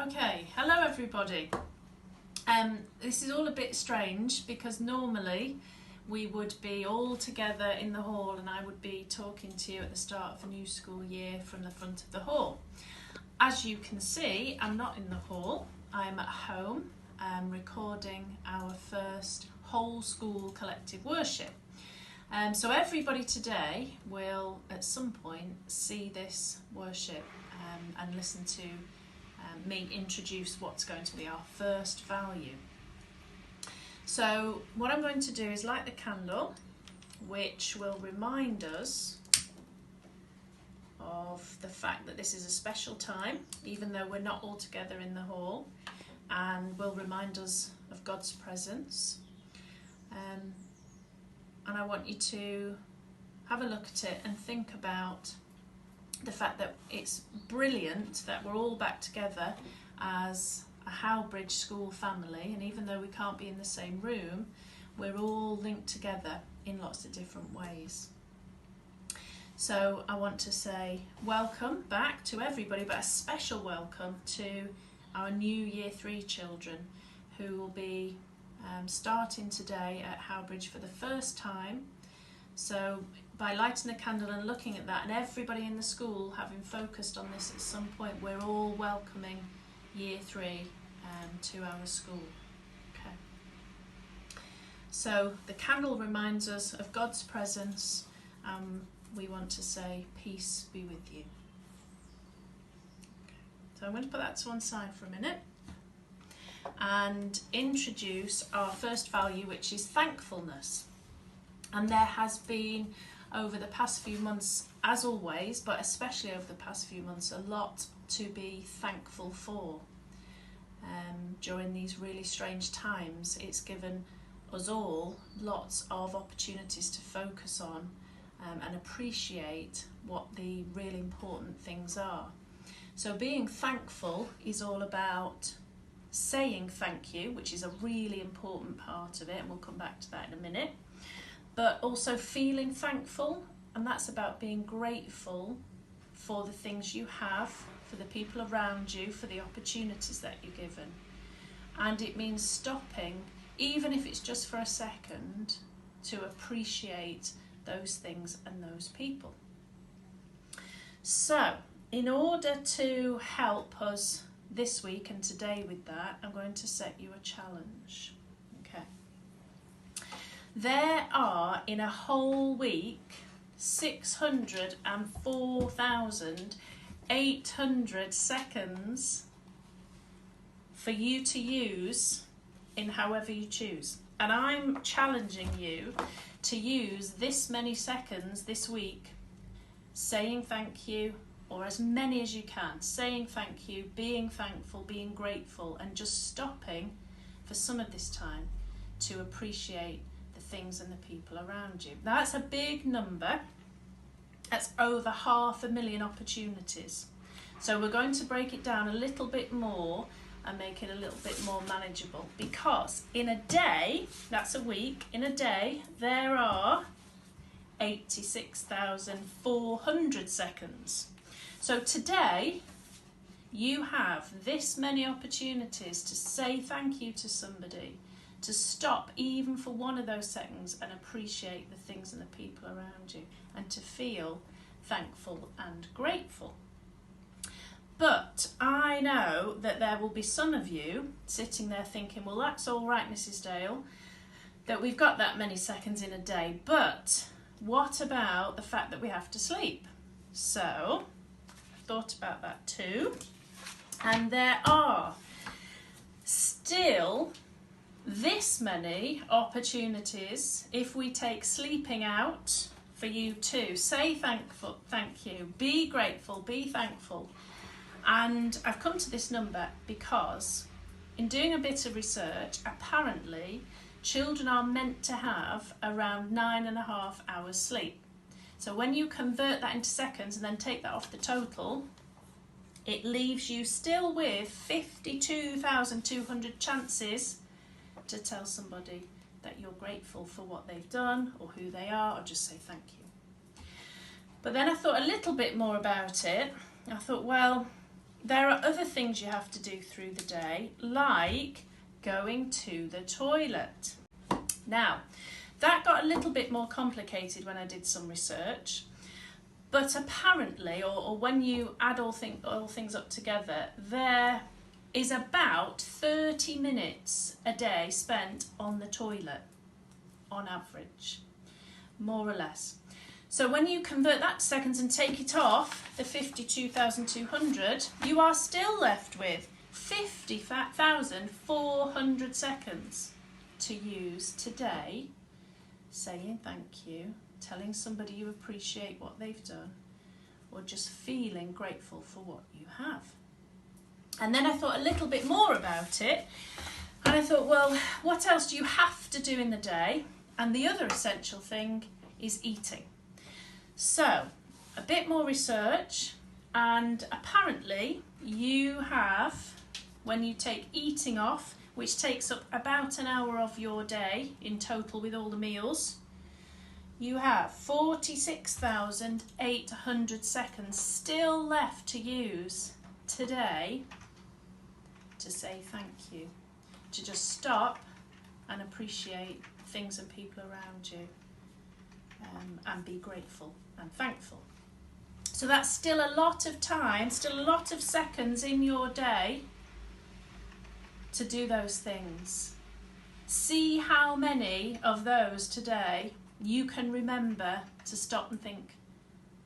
Okay, hello everybody. This is all a bit strange because normally we would be all together in the hall and I would be talking to you at the start of the new school year from the front of the hall. As you can see, I'm not in the hall, I'm at home recording our first whole school collective worship. So everybody today will at some point see this worship and listen to me introduce what's going to be our first value. So what I'm going to do is light the candle, which will remind us of the fact that this is a special time, even though we're not all together in the hall, and will remind us of God's presence. And I want you to have a look at it and think about the fact that it's brilliant that we're all back together as a Howbridge school family, and even though we can't be in the same room, we're all linked together in lots of different ways. So I want to say welcome back to everybody, but a special welcome to our new Year 3 children who will be starting today at Howbridge for the first time. So by lighting the candle and looking at that, and everybody in the school having focused on this at some point, we're all welcoming Year 3 to our school. Okay. So the candle reminds us of God's presence. We want to say, peace be with you. Okay. So I'm going to put that to one side for a minute and introduce our first value, which is thankfulness. And there has been, over the past few months, as always, but especially over the past few months, a lot to be thankful for. During these really strange times, it's given us all lots of opportunities to focus on and appreciate what the really important things are. So being thankful is all about saying thank you, which is a really important part of it, and we'll come back to that in a minute. But also feeling thankful, and that's about being grateful for the things you have, for the people around you, for the opportunities that you're given. And it means stopping, even if it's just for a second, to appreciate those things and those people. So, in order to help us this week and today with that, I'm going to set you a challenge. Okay. There are, in a whole week, 604,800 seconds for you to use in however you choose. And I'm challenging you to use this many seconds this week saying thank you, or as many as you can, saying thank you, being thankful, being grateful, and just stopping for some of this time to appreciate the things and the people around you. Now, that's a big number. That's over 500,000 opportunities. So we're going to break it down a little bit more and make it a little bit more manageable, because in a day, that's a week, in a day there are 86,400 seconds. So today you have this many opportunities to say thank you to somebody, to stop even for one of those seconds and appreciate the things and the people around you, and to feel thankful and grateful. But I know that there will be some of you sitting there thinking, well, that's all right, Mrs. Dale, that we've got that many seconds in a day, but what about the fact that we have to sleep? So I thought about that too, and there are still this many opportunities if we take sleeping out for you too. Say thank you, be grateful, be thankful. And I've come to this number because in doing a bit of research, apparently children are meant to have around 9.5 hours sleep. So when you convert that into seconds and then take that off the total, it leaves you still with 52,200 chances to tell somebody that you're grateful for what they've done or who they are, or just say thank you. But then I thought a little bit more about it. I thought, well, there are other things you have to do through the day, like going to the toilet. Now, that got a little bit more complicated when I did some research, but apparently, or when you add all things up together, there is about 30 minutes a day spent on the toilet, on average, more or less. So when you convert that to seconds and take it off the 52,200, you are still left with 50,400 seconds to use today, saying thank you, telling somebody you appreciate what they've done, or just feeling grateful for what you have. And then I thought a little bit more about it, and I thought, well, what else do you have to do in the day? And the other essential thing is eating. So, a bit more research, and apparently you have, when you take eating off, which takes up about an hour of your day in total with all the meals, you have 46,800 seconds still left to use today to say thank you, to just stop and appreciate things and people around you, and be grateful and thankful. So that's still a lot of time, still a lot of seconds in your day to do those things. See how many of those today you can remember to stop and think,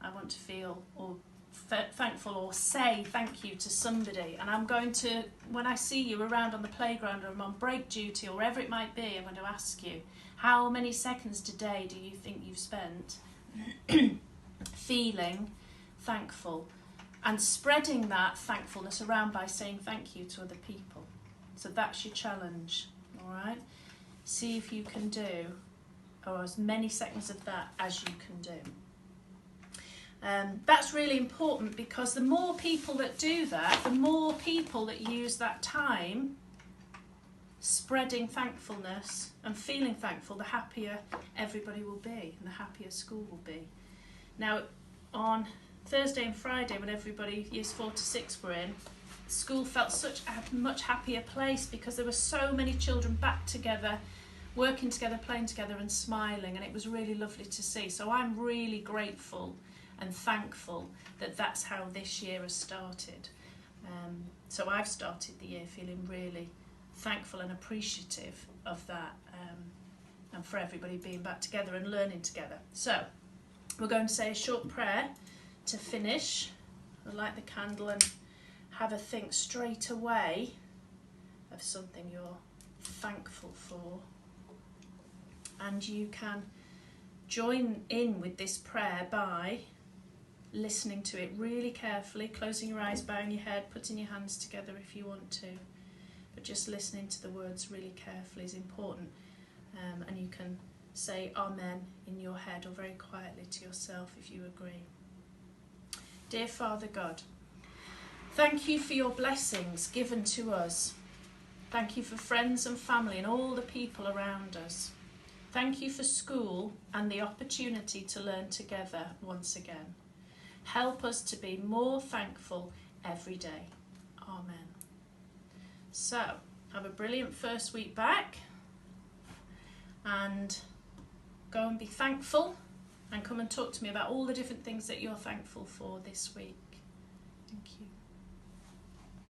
I want to feel or thankful, or say thank you to somebody. And I'm going to, when I see you around on the playground or I'm on break duty or wherever it might be, I'm going to ask you, how many seconds today do you think you've spent feeling thankful and spreading that thankfulness around by saying thank you to other people? So that's your challenge, all right? See if you can do, or as many seconds of that as you can do. That's really important, because the more people that do that, the more people that use that time spreading thankfulness and feeling thankful, the happier everybody will be and the happier school will be. Now, on Thursday and Friday, when everybody, years 4 to 6 were in, school felt such a much happier place, because there were so many children back together, working together, playing together and smiling, and it was really lovely to see. So I'm really grateful and thankful that that's how this year has started. So I've started the year feeling really thankful and appreciative of that, and for everybody being back together and learning together. So we're going to say a short prayer to finish. I'll light the candle and have a think straight away of something you're thankful for. And you can join in with this prayer by listening to it really carefully, closing your eyes, bowing your head, putting your hands together if you want to. But just listening to the words really carefully is important. And you can say Amen in your head or very quietly to yourself if you agree. Dear Father God, thank you for your blessings given to us. Thank you for friends and family and all the people around us. Thank you for school and the opportunity to learn together once again. Help us to be more thankful every day. Amen. So, have a brilliant first week back, and go and be thankful, and come and talk to me about all the different things that you're thankful for this week. Thank you.